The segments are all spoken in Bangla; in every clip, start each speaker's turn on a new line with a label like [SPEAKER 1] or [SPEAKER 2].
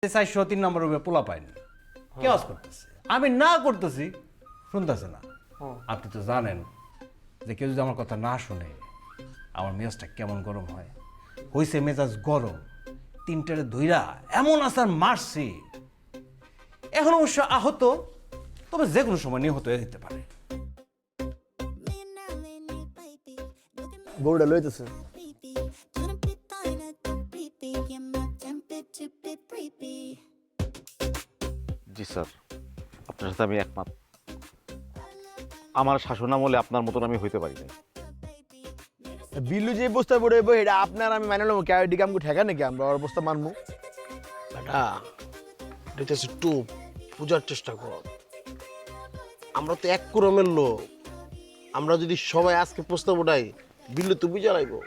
[SPEAKER 1] 403 নম্বর রুমে পোলা পাইনি কেওয়াজ করতেছে, আমি না করতেছি, শুনতেছে না। আপনি তো জানেন যে কেউ যদি আমার কথা না শুনে আমার মেজাজটা কেমন গরম হয়। হইছে মেজাজ গরম, 3টারে ধইরা এমন আসার মারছি, এখন অবশ্য আহত, তবে যে কোনো সময় নিহত হয়ে যেতে পারে।
[SPEAKER 2] বউটা লইতেছে।
[SPEAKER 3] জি স্যার, আপনার সাথে আমি একমত। আমার শাসন আমলে আপনার মতন আমি হইতে পারি নাই।
[SPEAKER 2] বিল্লু যে বস্তা পড়ে এটা আপনার আমি মাইনে নেবো, ক্যারেডি কামকে ঠেকা নাকি আমরা ওর বস্তা মানবো?
[SPEAKER 4] বেটা এটা একটু বুঝার চেষ্টা কর, আমরা তো এক কুরমের লোক। আমরা যদি সবাই আজকে প্রস্তাব উঠাই, বিল্লু তো বুঝা লাগবো,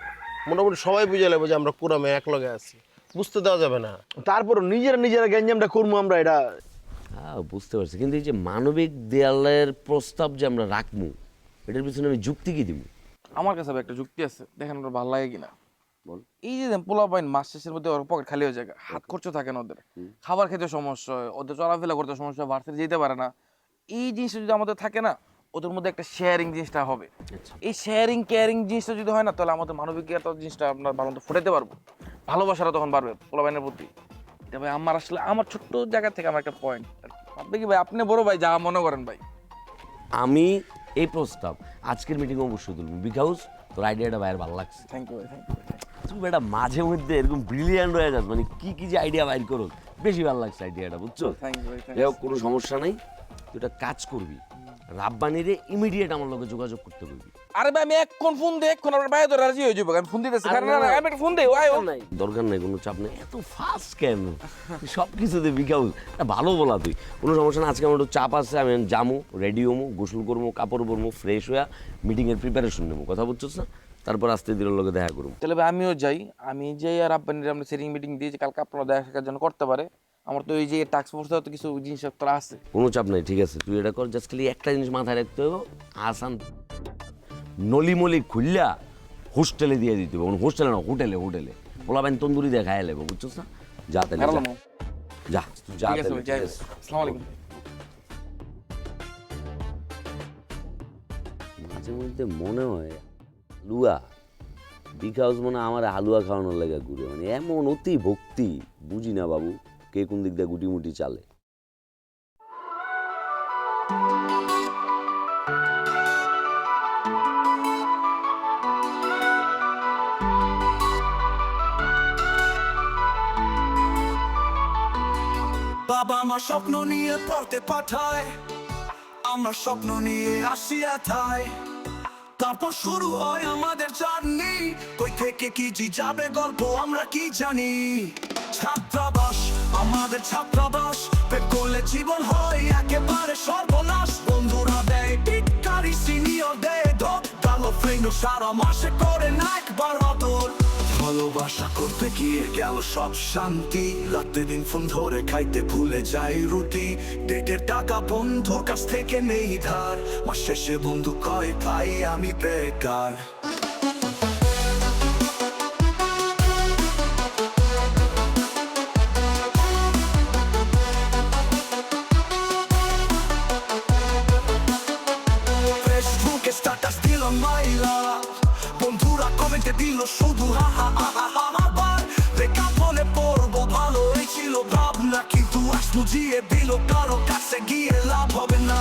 [SPEAKER 4] মোটামুটি সবাই বুঝা লাগবো যে আমরা কুরমে এক লগে আছি, বুঝতে দেওয়া যাবে না।
[SPEAKER 2] তারপর নিজেরা গ্যাঞ্জামটা করবো আমরা, এটা
[SPEAKER 5] হ্যাঁ বুঝতে পারছি, কিন্তু এই যে মানবিক দেয়ালের প্রস্তাব যে আমরা রাখবো, এটার পিছনে আমি যুক্তি কি দিব?
[SPEAKER 6] আমার কাছে একটা যুক্তি আছে, দেখেন ওটা ভালো লাগে কিনা। বল। এই যে পোলা পাইন মাস শেষের মধ্যে ওর পকেট খালি হয়ে যায়, হাত খরচ থাকে না ওদের, খাবার খেতে সমস্যা হয়, ওদের চলাফেরা করতে সমস্যা হয়, ভার্সিটি যেতে পারে না। এই জিনিসটা যদি আমাদের থাকে না, ওদের মধ্যে একটা শেয়ারিং জিনিসটা হবে। এই শেয়ারিং কেয়ারিং জিনিসটা যদি হয় না, তাহলে আমাদের মানবিক জিনিসটা আমরা ভালো মতো ফুটাতে পারবো, ভালোবাসাটা তখন বাড়বে পোলা পাইনের প্রতি। এটা ভাই আমার আসলে আমার ছোট্ট জায়গা থেকে আমার একটা পয়েন্ট। আপনি কি ভাই, আপনি বড় ভাই, যা মনে করেন ভাই।
[SPEAKER 5] আমি এই প্রস্তাব আজকের মিটিং অবশ্যই তুলবো, বিকজ তোর আইডিয়াটা ভাইয়ের ভালো লাগছে।
[SPEAKER 6] থ্যাংক ইউ ভাই, থ্যাংক ইউ।
[SPEAKER 5] তুমি বেটা মাঝে মধ্যে এরকম ব্রিলিয়ান্ট হয়ে যাস, মানে কি যে আইডিয়া বাইর করো, বেশি ভালো লাগছে আইডিয়াটা, বুঝছো?
[SPEAKER 6] থ্যাংক ইউ ভাই।
[SPEAKER 5] যাই হোক, কোনো সমস্যা নাই, তুই একটা কাজ করবি, রাব্বানিরে ইমিডিয়েট আমার লগে যোগাযোগ করতে বলবি।
[SPEAKER 6] আরে ভাই আমি এখন ফোন দে, এখন আমার ভাই তো রাজি হয়ে যাবো, আমি ফোন দিতেছি। আমি একটা ফোন দে, ওই
[SPEAKER 5] দরকার নাই, কোনো চাপ নেই, এত ফাস্ট কেন সব কিছুতে বিকাউজ ভালো বলা, তুই কোনো সমস্যা না। আজকে আমার একটু চাপ আছে, আমি যামু, রেডি হমু, গোসল করবো, কাপড় পরবো, ফ্রেশ হয়ে মিটিংয়ের প্রিপারেশন নেবো, কথা বুঝছিস না? তারপর আস্তে ধীরে লগে দেখা করবো।
[SPEAKER 6] তাহলে ভাই আমিও যাই, আমি যাই, আর আব্বানির আমরা সেটিং মিটিং দিয়েছি, কালকে আপনারা দেখা সাক্ষাৎ জন্য করতে পারে। আমার তো এই যে টাস্ক ফোর্সে তো কিছু জিনিসপত্র আছে।
[SPEAKER 5] কোনো চাপ নাই, ঠিক আছে, তুই এটা কর। জাস্ট খালি একটা জিনিস মাথায় রাখতে হবে, আসান নলিমলি খুললা হোস্টেলে দিয়ে দিতে হবে, হোস্টেলে না, হোটেলে পোলাবেন তন্দুরি দিয়ে খাইয়া লেবো, বুঝছিস না? যা তাহলে যা, যা
[SPEAKER 6] ঠিক আছে ভাই, যাই।
[SPEAKER 5] তাহলে।
[SPEAKER 6] আসসালামু আলাইকুম।
[SPEAKER 5] মাঝে মধ্যে মনে হয় হালুয়া বিকাউজ মনে হয় আমার হালুয়া খাওয়ানোর লেগে ঘুরে, মানে এমন অতি ভক্তি, বুঝি না বাবু কে কোন দিক দিয়ে গুটি মুটি চালে।
[SPEAKER 7] বাবা আমার স্বপ্ন নিয়ে পড়তে পাঠায়, আমার স্বপ্ন নিয়ে আসিয়া থায়, তারপর শুরু হয় আমাদের জার্নি, কই থেকে কি জি যাবে গল্প আমরা কি জানি। ছাত্রাবাস আমাদের ছাত্রাবাস, পেট করলে জীবন হয় একেবারে সর্বনাশ। বন্ধুরা দেয় টিটকারি, সিনিয়র দেয় ধর, কালো ফ্রেন্ড সারা মাসে করে না একবার আদর। ভালোবাসা করতে গিয়ে গেল সব শান্তি, রাতে দিন ফোন ধরে খাইতে ভুলে যাই রুটি। ডেটের টাকা বন্ধুর কাছ থেকে নেই ধার, মাস শেষে বন্ধু কয় ভাই আমি বেকার। ফেসবুকে স্ট্যাটাস দিল মাইরা, বন্ধুরা কমেন্টে দিল শুধু হা হা হা হা হা। আবার বেকার বলে পড়বো, ভালো ছিল ভাবনা, কিন্তু আজ বুঝিয়ে দিল কারো কাছে গিয়ে লাভ হবে না।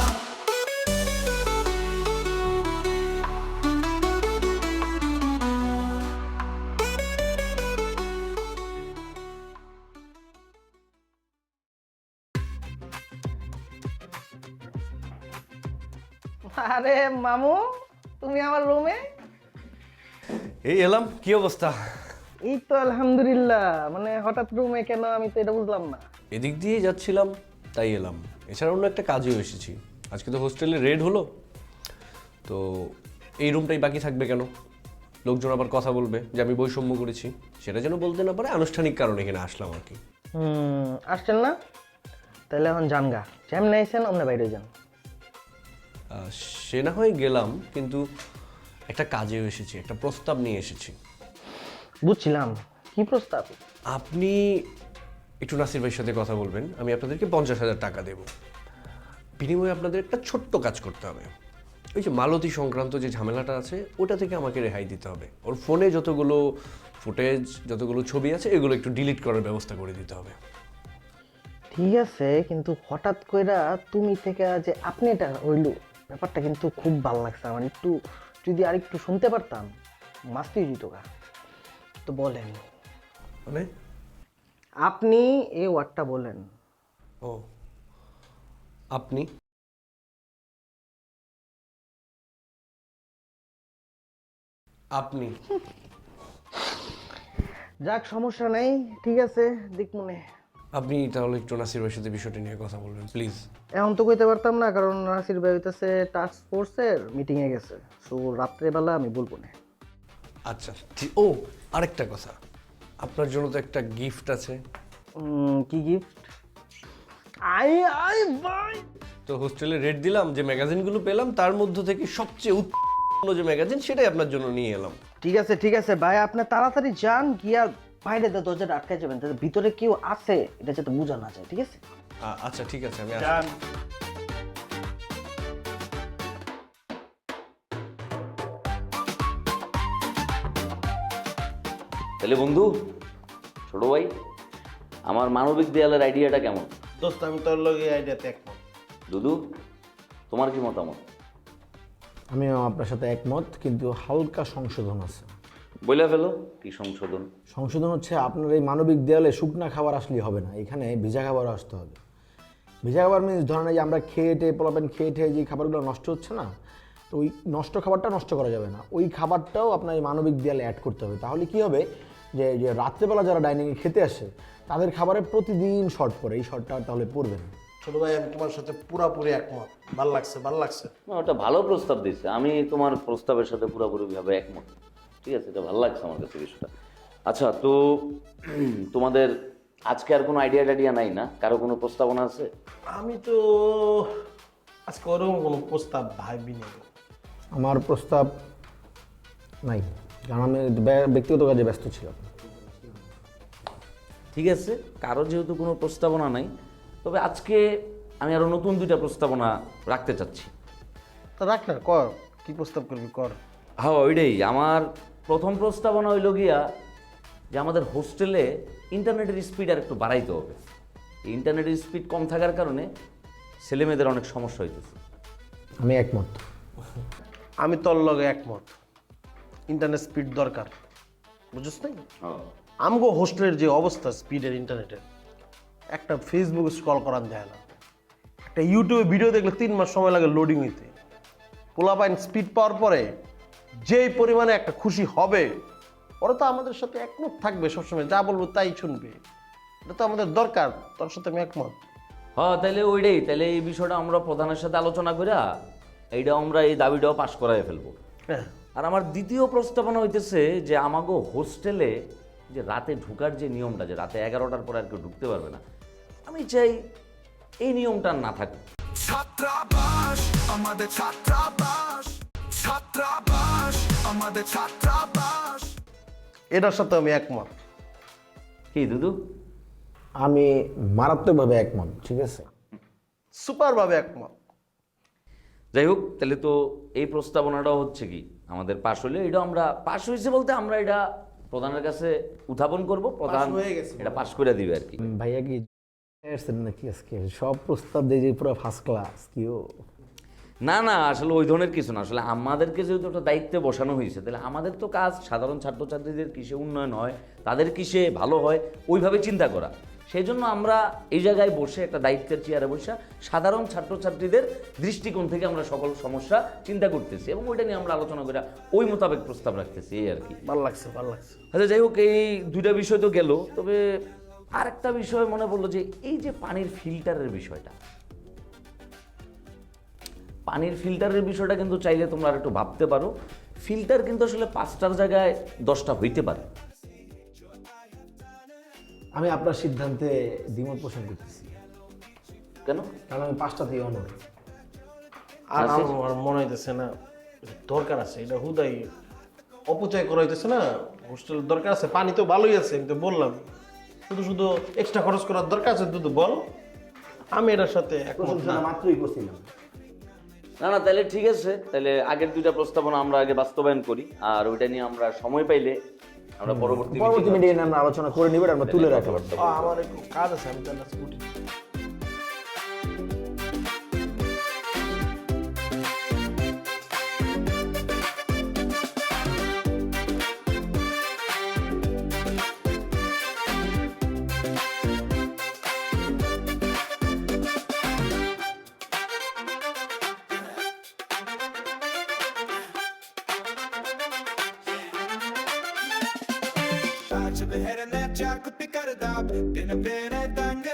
[SPEAKER 8] আরে মামু, তুমি আমার রুমে?
[SPEAKER 1] এই এলাম, কি অবস্থা?
[SPEAKER 8] এই তো আলহামদুলিল্লাহ। মানে হঠাৎ রুমে কেন, আমি তো এটা বুঝলাম না।
[SPEAKER 9] এদিক দিয়ে যাচ্ছিলাম তাই এলাম, এছাড়া অন্য একটা কাজেও এসেছি। আজকে তো হোস্টেলে রেড হলো, তো এই রুমটাই বাকি থাকবে কেন? লোকজন আবার কথা বলবে যে আমি বৈষম্য করেছি, সেটা যেন বলতে না পারে, আনুষ্ঠানিক কারণে এখানে আসলাম আর কি।
[SPEAKER 8] আসছেন না? তাহলে এখন জানগা, যেমন আইছেন অমনে বাইরে যান।
[SPEAKER 9] সে না হয় গেলাম, কিন্তু একটা কাজেও এসেছি, একটা প্রস্তাব নিয়ে এসেছি।
[SPEAKER 8] বুঝছিলাম, কি প্রস্তাব?
[SPEAKER 9] আপনি একটু নাসির ভাইয়ের সাথে কথা বলবেন, আমি আপনাদেরকে 50,000 টাকা দেব। বিনিময়ে আপনাদের একটা ছোট্ট কাজ করতে হবে। ওই যে মালতী সংক্রান্ত যে ঝামেলাটা আছে ওটা থেকে আমাকে রেহাই দিতে হবে। ওর ফোনে যতগুলো ফুটেজ, যতগুলো ছবি আছে এগুলো একটু ডিলিট করার ব্যবস্থা করে দিতে হবে।
[SPEAKER 8] ঠিক আছে, কিন্তু হঠাৎ কইরা তুমি থেকে যে আপনি এটা হইল, ব্যাপারটা কিন্তু খুব ভালো লাগছে আমার। একটু যদি আর একটু শুনতে পারতাম মাস্তি দিত গা। তো বলেন,
[SPEAKER 9] মানে
[SPEAKER 8] আপনি এই ওয়ার্ডটা বলেন।
[SPEAKER 9] ও আপনি আপনি
[SPEAKER 8] যাক, সমস্যা নেই, ঠিক আছে, দিক মনে।
[SPEAKER 9] আপনি তাহলে একটু নাসির ভাইয়ের সাথে বিষয়টা নিয়ে কথা বলবেন প্লিজ।
[SPEAKER 8] এখন তো কইতে পারতাম না, কারণ নাসির ভাই হইতেছে টাস্ক ফোর্সের মিটিংয়ে গেছে। সো রাত্রেবেলা আমি বলবো না।
[SPEAKER 9] আচ্ছা ও আরেকটা কথা, আপনার জন্য তো একটা গিফট আছে।
[SPEAKER 8] কি গিফট? আই আই ভাই,
[SPEAKER 9] তো হোস্টেলে রেট দিলাম, যে ম্যাগাজিনগুলো পেলাম তার মধ্য থেকে সবচেয়ে উৎকৃষ্ট যে ম্যাগাজিন সেটাই আপনার জন্য নিয়ে এলাম।
[SPEAKER 8] ঠিক আছে ভাই, আপনি তাড়াতাড়ি যান, গিয়া বাইরে দরজাটা আটকে যাবেন, তাহলে ভিতরে কেউ আছে এটা যাতে বোঝা না যায়। ঠিক আছে?
[SPEAKER 9] আচ্ছা ঠিক আছে, আমি
[SPEAKER 8] যান।
[SPEAKER 5] তাহলে বন্ধু, ছোট ভাই, আমার মানবিক দেয়ালের আইডিয়াটা কেমন?
[SPEAKER 4] দোস্ত আমি তোর লগে আইডিয়াতে একমত।
[SPEAKER 5] দুদু, তোমার কি মতামত?
[SPEAKER 2] আমিও আপনার সাথে একমত, কিন্তু হালকা সংশোধন আছে।
[SPEAKER 5] বলে ফেলো, কি সংশোধন?
[SPEAKER 2] সংশোধন হচ্ছে, আপনার এই মানবিক দেয়ালে শুকনা খাবার আসলেই হবে না, এখানে ভিজা খাবার আসতে হবে। ভিজা খাবার মিনস ধরেন এই যে আমরা খেয়ে টেয়ে পোলাপেন খেয়ে টেয়ে যে খাবারগুলো নষ্ট হচ্ছে না, তো ওই নষ্ট খাবারটা নষ্ট করা যাবে না, ওই খাবারটাও আপনার এই মানবিক দেয়ালে অ্যাড করতে হবে। তাহলে কি হবে, যে যে রাত্রেবেলা যারা ডাইনিংয়ে খেতে আসে তাদের খাবারে প্রতিদিন শর্ট পড়ে, এই শর্টটা তাহলে পড়বে না।
[SPEAKER 4] ছোট ভাই আমি তোমার সাথে পুরাপুরি একমত। ভাল লাগছে।
[SPEAKER 5] না, ওটা ভালো প্রস্তাব দিচ্ছে, আমি তোমার প্রস্তাবের সাথে পুরোপুরিভাবে একমত। ঠিক আছে, এটা ভালো লাগছে আমার কাছে বিষয়টা। আচ্ছা, তো তোমাদের আজকে আর কোনো আইডিয়া টাইডিয়া নাই না? কারো কোনো প্রস্তাবনা আছে?
[SPEAKER 4] আমি তো আজকে ওরকম কোনো প্রস্তাব ভাবিনি।
[SPEAKER 2] আমার প্রস্তাব নাই, কারণ আমি ব্যক্তিগত কাজে ব্যস্ত ছিলাম।
[SPEAKER 5] ঠিক আছে, কারো যেহেতু কোনো প্রস্তাবনা নাই, তবে আজকে আমি আরও নতুন 2টা প্রস্তাবনা রাখতে চাচ্ছি।
[SPEAKER 4] তা রাখ না, কর। কি প্রস্তাব করবি কর।
[SPEAKER 5] হ্যাঁ, ওইটাই আমার প্রথম প্রস্তাবনা হইল গিয়া যে আমাদের হোস্টেলে ইন্টারনেটের স্পিড আর একটু বাড়াইতে হবে। ইন্টারনেটের স্পিড কম থাকার কারণে ছেলেমেয়েদের অনেক সমস্যা হইতেছে।
[SPEAKER 2] আমি একমত।
[SPEAKER 4] আমি তোর লগে একমত। ইন্টারনেট স্পিড দরকার, বুঝছিস নাই? আমগো হোস্টেলের যে অবস্থা স্পিডের ইন্টারনেটের, একটা ফেসবুক স্ক্রল করার যায় না, একটা ইউটিউবে ভিডিও দেখলে 3 মাস সময় লাগে লোডিং হইতে। পোলাপাইন স্পিড পাওয়ার পরে যেই পরিমাণে একটা খুশি হবে, ওরা তো আমাদের সাথে একমত থাকবে সবসময়, যা বলবো তাই শুনবে। এটা তো আমাদের দরকার। তোর সাথে আমি একমত।
[SPEAKER 5] হ্যাঁ, তাহলে এই বিষয়টা আমরা প্রধানের সাথে আলোচনা করে আমরা এই দাবিটাও পাশ করাই ফেলবো।
[SPEAKER 4] হ্যাঁ,
[SPEAKER 5] আর আমার দ্বিতীয় প্রস্তাবনা হইতেছে যে আমাগো হোস্টেলে যে রাতে ঢুকার যে নিয়মটা, যে রাতে 11টার পরে আর কেউ ঢুকতে পারবে না, আমি চাই এই নিয়মটা না থাকে।
[SPEAKER 7] ছাত্রাবাস আমাদের, ছাত্রাবাস ছাত্রাবাস আমাদের, ছাত্রাবাস।
[SPEAKER 4] এটার সাথে আমি একমত।
[SPEAKER 5] কি দুদু?
[SPEAKER 2] আমি মারাত্মকভাবে একমত। ঠিক আছে,
[SPEAKER 4] সুপারভাবে একমত।
[SPEAKER 5] যাই হোক, তাহলে তো এই প্রস্তাবনাটাও হচ্ছে কি আমাদের পাশ হলে, এটা আমরা পাশ হয়েছে বলতে আমরা এটা প্রধানের কাছে উত্থাপন করব, প্রধান এটা পাশ করে দিবে আর কি।
[SPEAKER 2] ভাইয়া কি নাকি আজকে সব প্রস্তাব দিয়ে যে পুরো ফার্স্ট ক্লাস কি? ও
[SPEAKER 5] না না, আসলে ওই ধরনের কিছু না। আসলে আমাদেরকে যেহেতু একটা দায়িত্বে বসানো হয়েছে, তাহলে আমাদের তো কাজ সাধারণ ছাত্রছাত্রীদের কিসে উন্নয়ন হয়, তাদের কিসে ভালো হয়, ওইভাবে চিন্তা করা। সেই জন্য আমরা এই জায়গায় বসে একটা দায়িত্বের চেয়ারে বসে সাধারণ ছাত্রছাত্রীদের দৃষ্টিকোণ থেকে আমরা সকল সমস্যা চিন্তা করতেছি এবং ওইটা নিয়ে আমরা আলোচনা করে ওই মোতাবেক প্রস্তাব রাখতেছি, এই আর কি।
[SPEAKER 4] ভালো লাগছে।
[SPEAKER 5] আচ্ছা, যাই হোক, এই 2টা বিষয় তো গেল, তবে আরেকটা বিষয় মনে পড়লো, যে এই যে পানির ফিল্টারের বিষয়টা কিন্তু চাইলে তোমরা আর একটু ভাবতে পারো। ফিল্টার কিন্তু আসলে 5টার জায়গায় 10টা হইতে পারে।
[SPEAKER 2] আমি আপনার সিদ্ধান্তে দ্বিমত পোষণ করতেছি।
[SPEAKER 5] কেন?
[SPEAKER 2] কারণ আমি 5টাতেই অনর।
[SPEAKER 4] আর আমার মনে হইতেছে না দরকার আছে, এটা হুদাই অপচয় করা হইতেছে না। হোস্টেলের দরকার আছে, পানি তো ভালোই আছে, আমি তো বললাম। শুধু শুধু এক্সট্রা খরচ করার দরকার আছে দুধ বল? আমি এটার সাথে একমত না।
[SPEAKER 2] প্রশংসা মাত্রই করছিলাম।
[SPEAKER 5] না না, তাহলে ঠিক আছে, তাহলে আগের দুইটা প্রস্তাবনা আমরা আগে বাস্তবায়ন করি, আর ওইটা নিয়ে আমরা সময় পাইলে আমরা পরবর্তী
[SPEAKER 2] পরবর্তী মিটিংয়ে আমরা আলোচনা করে নিব, আমরা তুলে রাখবো।
[SPEAKER 4] আমার একটু কাজ আছে, আমি তাহলে আজকে উঠি।
[SPEAKER 7] ਅੱਜ ਬਹਿਰ ਨੇ ਚੱਕ ਪਿਕਰਦਾ ਦਿਨ ਬੇਰੇ ਤੰਗ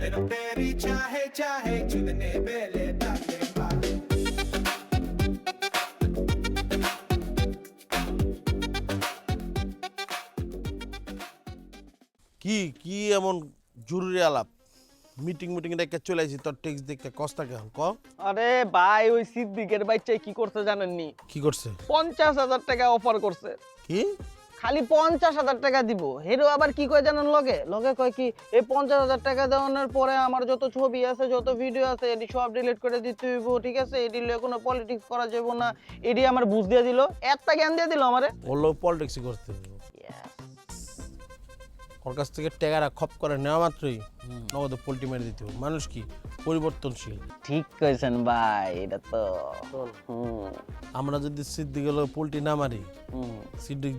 [SPEAKER 7] ਇਹਨੂੰ ਤੇਰੀ ਚਾਹੇ ਚਾਹੇ ਚੁਦਨੇ ਬੇਲੇ ਤਾਲੇ ਮਾਲੇ
[SPEAKER 4] কি কি এমন জরুরি আলাপ? মিটিং একটা চলে আসি, তোর টেক্সট দেখতে কষ্ট কেমন ক?
[SPEAKER 8] আরে ভাই ওই সিদ্দিকের বাচ্চাই কি করছে জানেননি?
[SPEAKER 4] কি করছে?
[SPEAKER 8] 50,000 টাকা অফার করছে।
[SPEAKER 4] কি
[SPEAKER 8] খালি 50,000 টাকা দিব। হেরো আবার কি কয় জানেন? লগে লগে কয় কি এই 50,000 টাকা দেওয়ানোর পরে আমার যত ছবি আছে যত ভিডিও আছে এডি সব ডিলিট করে দিতে হইব, ঠিক আছে? এডি লয়ে কোনো পলিটিক্স করা যাবে না। এডি আমার বুঝ দিয়ে দিল, একটা জ্ঞান দিয়ে দিল আমারে।
[SPEAKER 4] ওর লোক পলিটিক্সই করতে হবে। ওর কাছ থেকে টাকাটা খপ করে নেওয়া মাত্রই নগদ পোল্টি মেরে দিতে হবে। মানুষ কি পরিবর্তনশীল।
[SPEAKER 8] ঠিক কইছেন ভাই, এটা তো
[SPEAKER 4] আমরা যদি সিদ্দিক হলো পোল্টি না মারি, সিদ্দিক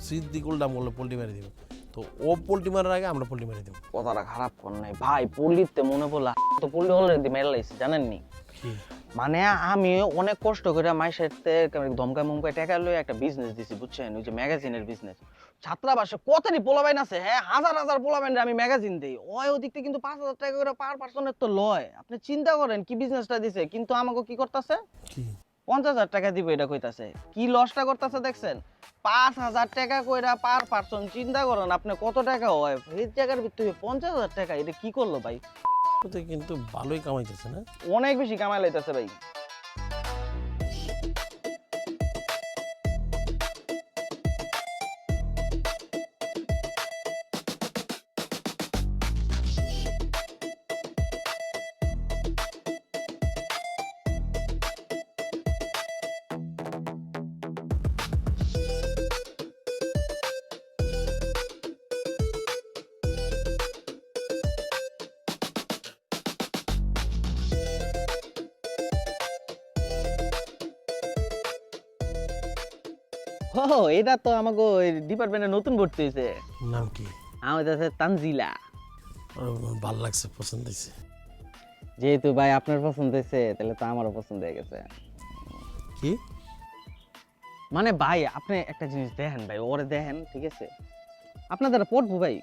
[SPEAKER 4] সিদ্দিক উল্টা বললো পোল্টি মেরে দিব, তো ও পোল্টি মারার আগে আমরা পোল্টি মেরে দেবো।
[SPEAKER 8] কথাটা খারাপ কর নাই ভাই। পল্লিতে মনে পড়লা তো পল্লি অলরেডি মেরে লাইছে জানেননি? মানে আমি অনেক কষ্ট করে মাইসের ধমকা মমকা টাকা লয়ে একটা বিজনেস দিছি, বুঝছেন? ওই যে ম্যাগাজিনের বিজনেস। ছাত্রাবাসে কতটি পোলাবাইন আছে, হ্যাঁ, হাজার হাজার পোলাবাইন আমি ম্যাগাজিন দিই। ওই ওদিকতে কিন্তু 5,000 টাকা করে পার পার্সনের তো লয়। আপনি চিন্তা করেন কি বিজনেসটা দিছে, কিন্তু আমাকে কি করতেছে? 50,000 টাকা দিব এটা কইতাছে। কি লসটা করতেছে দেখছেন? 5,000 টাকা কইরা পার পার্সন। চিন্তা করেন আপনি কত টাকা হয় এই জায়গার ভিতরে 50,000 টাকা। এটা কি করলো ভাই?
[SPEAKER 4] কিন্তু ভালোই কামাইতেছে না?
[SPEAKER 8] অনেক বেশি কামাই লাইতেছে ভাই। ও এটা তো আমাকে ডিপার্টমেন্টে নতুন ভর্তি হয়েছে।
[SPEAKER 4] নাম কি?
[SPEAKER 8] আমার কাছে তানজিলা।
[SPEAKER 4] ভাল লাগছে, পছন্দ হয়েছে।
[SPEAKER 8] যেহেতু ভাই আপনার পছন্দ হয়েছে তাহলে তো আমারও পছন্দ হয়ে গেছে।
[SPEAKER 4] কি
[SPEAKER 8] মানে ভাই আপনি একটা জিনিস দেখেন ভাই, ওরে দেখেন, ঠিক আছে? আপনার দ্বারা পড়বো ভাই।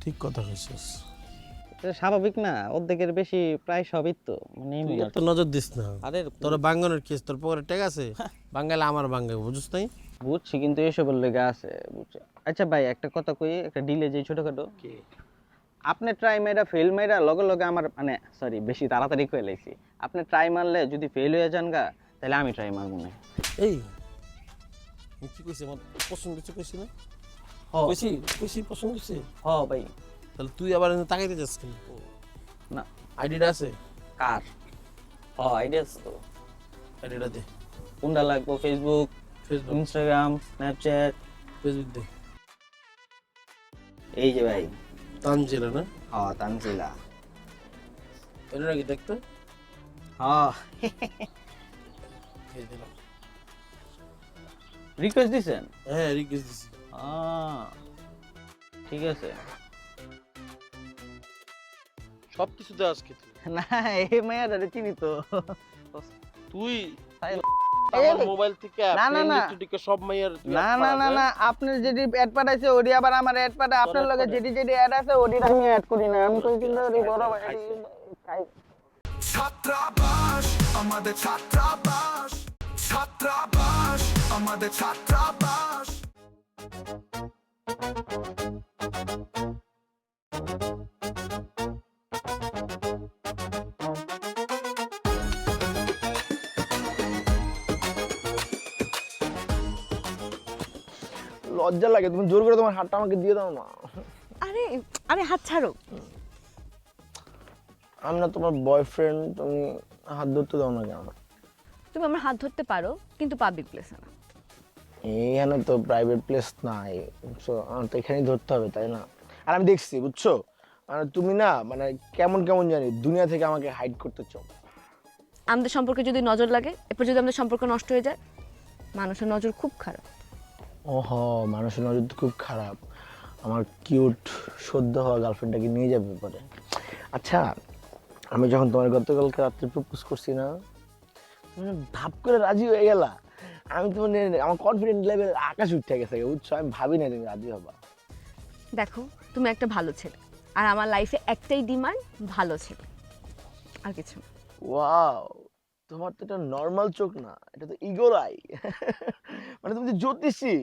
[SPEAKER 4] ঠিক কথা কইছিস।
[SPEAKER 8] এটা স্বাভাবিক না? অর্ধেকের বেশি প্রায় সবই তো মানে
[SPEAKER 4] তুই এত নজর দিস না। আরে তোর বাঙ্গানোর কেস, তোর পকেটে টাকা আছে, বাঙ্গাইলে আমার বাঙ্গাই, বুঝছ নাই?
[SPEAKER 8] বুঝছি, কিন্তু এসবের লেগে আছে, বুঝছি। আচ্ছা ভাই একটা কথা কই, একটা ডিলে যে ছোটখাটো, আপনি ট্রাই মেরা ফেল মেরা লগে লগে আমার মানে সরি বেশি তাড়াতাড়ি কয়ে লাইছি। আপনি ট্রাই মারলে যদি ফেল হয়ে যান গা তাহলে আমি ট্রাই মারবো না।
[SPEAKER 4] এই কি কইছিস? আমার পছন্দ কিছু কইছিস না? কইছি পছন্দ হইছে?
[SPEAKER 8] হ্যাঁ ভাই।
[SPEAKER 4] তাহলে তুই আবার তাকাইতে যাস কেন?
[SPEAKER 8] না
[SPEAKER 4] আইডিটা আছে?
[SPEAKER 8] কার? হ্যাঁ আইডিয়া আছে তো।
[SPEAKER 4] আইডিটা দে।
[SPEAKER 8] কোনটা লাগবো? Facebook, Instagram, Snapchat?
[SPEAKER 4] ফেসবুক দে।
[SPEAKER 8] এই যে ভাই
[SPEAKER 4] তানজিলা না?
[SPEAKER 8] হ্যাঁ তানজিলা।
[SPEAKER 4] এটা নাকি দেখতো?
[SPEAKER 8] হ্যাঁ
[SPEAKER 4] এই দিলাম।
[SPEAKER 8] রিকোয়েস্ট দিছেন?
[SPEAKER 4] হ্যাঁ রিকোয়েস্ট দিছি।
[SPEAKER 8] ঠিক আছে।
[SPEAKER 4] সব কিছু দে আজকে তুই।
[SPEAKER 8] না এই মায়াটারে চিনি তো।
[SPEAKER 4] তুই
[SPEAKER 8] তাই
[SPEAKER 4] আমার মোবাইল থেকে
[SPEAKER 8] না, না, না।
[SPEAKER 4] টিকে সব মাইয়ার
[SPEAKER 8] না না না না, আপনি যেটি অ্যাড পাঠাইছে ওডি আবার আমার অ্যাড পাঠা। আপনার লগে যেটি যেটি অ্যাড আছে ওডি আমি অ্যাড করি না। আমি কই কিন্তু ওই বড় ভাই
[SPEAKER 7] ছাত্রাবাস আমাদের ছাত্রাবাস, ছাত্রাবাস আমাদের ছাত্রাবাস।
[SPEAKER 2] লজ্জা লাগে, তুমি জোর করে তোমার হাতটা আমাকে দিয়ে দাও না।
[SPEAKER 10] আরে আরে হাত ছাড়ো।
[SPEAKER 2] আমি না তোমার বয়ফ্রেন্ড, তুমি হাত ধরতে দাও না কেন?
[SPEAKER 10] তুমি আমার হাত ধরতে পারো, কিন্তু পাবলিক প্লেসে না।
[SPEAKER 2] এখানে তো প্রাইভেট প্লেস নাই, বুঝছো? আমার তো এখানেই ধরতে হবে, তাই না? আর আমি দেখছি, বুঝছো, মানে তুমি না মানে কেমন কেমন জানি দুনিয়া থেকে আমাকে হাইড করতে চাও।
[SPEAKER 10] আমাদের সম্পর্কে যদি নজর লাগে, এরপর যদি আমাদের সম্পর্ক নষ্ট হয়ে যায়, মানুষের নজর খুব খারাপ।
[SPEAKER 2] ওহ, মানুষের নজর তো খুব খারাপ। আমার কিউট সদ্য হওয়া গার্লফ্রেন্ডটাকে নিয়ে যাবে পরে। আচ্ছা, আমি যখন তোমার গতকালকে রাত্রে প্রপোজ করছি না, তুমি ভাব করে রাজি হয়ে গেলা। আমি তো মানে আমার কনফিডেন্ট লেভেল আকাশ উঠে গেছে, বুঝছো? আমি ভাবি না তুমি রাজি হবা।
[SPEAKER 10] দেখো, তুমি একটা ভালো ছেলে, আর আমার লাইফে একটাই ডিমান্ড, ভালো ছেলে, আর কিছু না।
[SPEAKER 2] ওয়াও, তোমার তো এটা নর্মাল চোখ না, এটা তো ইগোর আই। মানে তুমি তো জ্যোতিষী,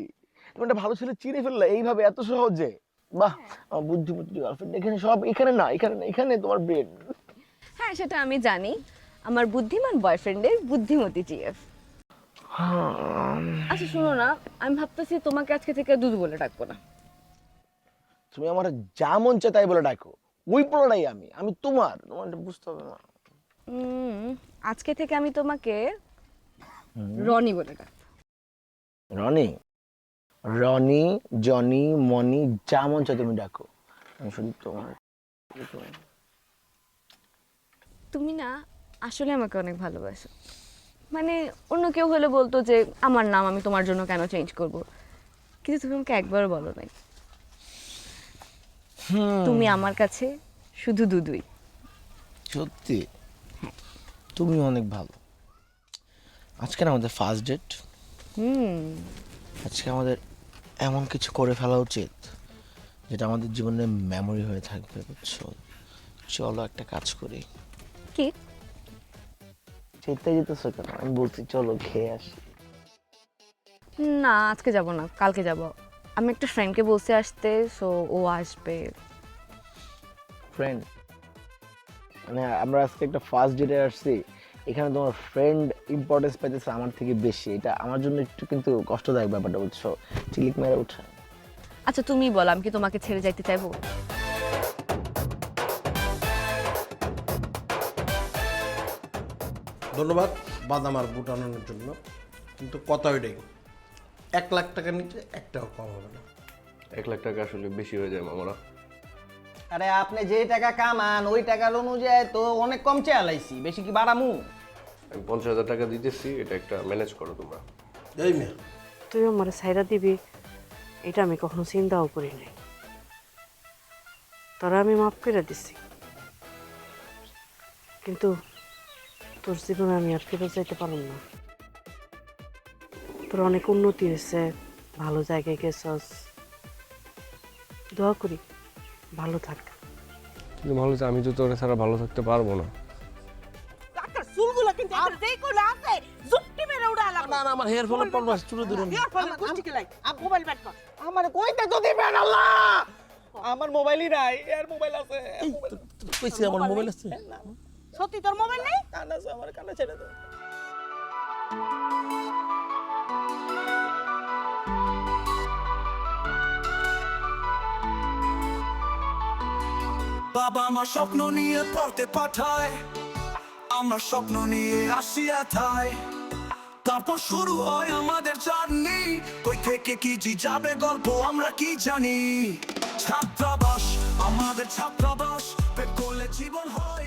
[SPEAKER 2] তুমি একটা ভালো ছেলে চিনে ফেললে এইভাবে এত সহজে। বাহ, আমার বুদ্ধিমতী গার্লফ্রেন্ড। এখানে সব, এখানে না, এখানে না, এখানে তোমার ব্রেন।
[SPEAKER 10] হ্যাঁ, সেটা আমি জানি, আমার বুদ্ধিমান বয়ফ্রেন্ডের বুদ্ধিমতী জিএফ। আচ্ছা শোনো না, আমি ভাবতেছি তোমাকে আজকে থেকে দুধ বলে ডাকবো না।
[SPEAKER 2] তুমি আমার যা মন চায় তাই বলে ডাকো, ওই পোলাটাই আমি, আমি তোমার, তোমার এটা বুঝতে হবে না।
[SPEAKER 10] আজকে থেকে আমি তোমাকে রনি বলে ডাকবো।
[SPEAKER 2] রনি, রনি, জনি, মনি, যা মন চায় তুমি ডাকো, আমি শুধু তোমার।
[SPEAKER 10] তুমি না আসলে আমাকে অনেক ভালোবাসো। মানে অন্য কেউ হলে বলতো যে আমার নাম আমি তোমার জন্য কেন চেঞ্জ করব, কিন্তু তুমি আমাকে একবারও বলো নাই। তুমি আমার কাছে শুধু দুধই।
[SPEAKER 2] সত্যি? তুমি অনেক ভালো। আজকে না আমাদের ফার্স্ট ডেট, আজকে আমাদের এমন কিছু করে ফেলা উচিত যেটা আমাদের জীবনে মেমোরি হয়ে থাকবে, বুঝছো? চলো একটা কাজ করি।
[SPEAKER 10] কি?
[SPEAKER 2] চেতে যেতেছো কেন? আমি বলছি চলো খেয়ে আসি।
[SPEAKER 10] না, আজকে যাব না, কালকে যাব। আমি একটা ফ্রেন্ডকে বলতে আসতে, সো ও আসবে।
[SPEAKER 2] ফ্রেন্ড? মানে আমরা আজকে একটা ফার্স্ট ডেটে আসছি, এখানে তোমার ফ্রেন্ড ইম্পর্টেন্স পাইতেছে আমার থেকে বেশি। এটা আমার জন্য একটু কিন্তু কষ্টদায়ক ব্যাপারটা, বুঝছো? চিলিক মেরে ওঠে।
[SPEAKER 10] আচ্ছা তুমি বলো, আমি কি তোমাকে ছেড়ে যাইতে চাইবো?
[SPEAKER 4] ধন্যবাদ বাদাম আর বুট আনানোর জন্য, কিন্তু কথা ওইটাই, 1 লাখ টাকার নিচে একটাও কম হবে না।
[SPEAKER 9] 1 লাখ টাকা আসলে বেশি হয়ে যায় মামারা।
[SPEAKER 8] আরে আপনি যে টাকা কামান ওই টাকার অনুযায়ী তো অনেক কম চেয়ালাইছি, বেশি কি বাড়ামু?
[SPEAKER 9] আমি 50,000 টাকা দিতেছি, এটা একটা ম্যানেজ করো তোমরা।
[SPEAKER 4] এই মেয়ে,
[SPEAKER 11] তুই আমার সাইরা দিবি এটা আমি কখনো চিন্তাও করি নাই। তোরা আমি মাফ করে দিছি, কিন্তু তোর জীবনে আমি আর ফেরত যাইতে পারলাম না। তোর অনেক উন্নতি হয়েছে, ভালো জায়গায় গেছস, দোয়া করি ভালো থাক।
[SPEAKER 9] কিন্তু ভালো আমি তো তোর ছাড়া ভালো থাকতে পারবো না।
[SPEAKER 11] চুলগুলো কিন্তু যেই কোলা আছে জুট্টি মেরে উড়ালাম।
[SPEAKER 4] না না, আমার হেয়ার ফল পড়বা, চুলে ধরুন।
[SPEAKER 11] কুচি কে লাগ মোবাইল ব্যাট কর।
[SPEAKER 8] আমার কইতে তো দিবেন আল্লাহ, আমার মোবাইলই নাই, এর মোবাইল আছে।
[SPEAKER 4] কইছি আমার মোবাইল আছে।
[SPEAKER 11] সত্যি তোর মোবাইল নেই?
[SPEAKER 8] কানা আছে, আমার কানা ছেড়ে দাও।
[SPEAKER 7] বাবা আমার স্বপ্ন নিয়ে পড়তে পাঠায়, আমরা স্বপ্ন নিয়ে আসি এথায়, তারপর শুরু হয় আমাদের জার্নি, কই থেকে কি যাবে গল্প আমরা কি জানি। ছাত্রাবাস, আমাদের ছাত্রাবাস, পেট করলে জীবন হয়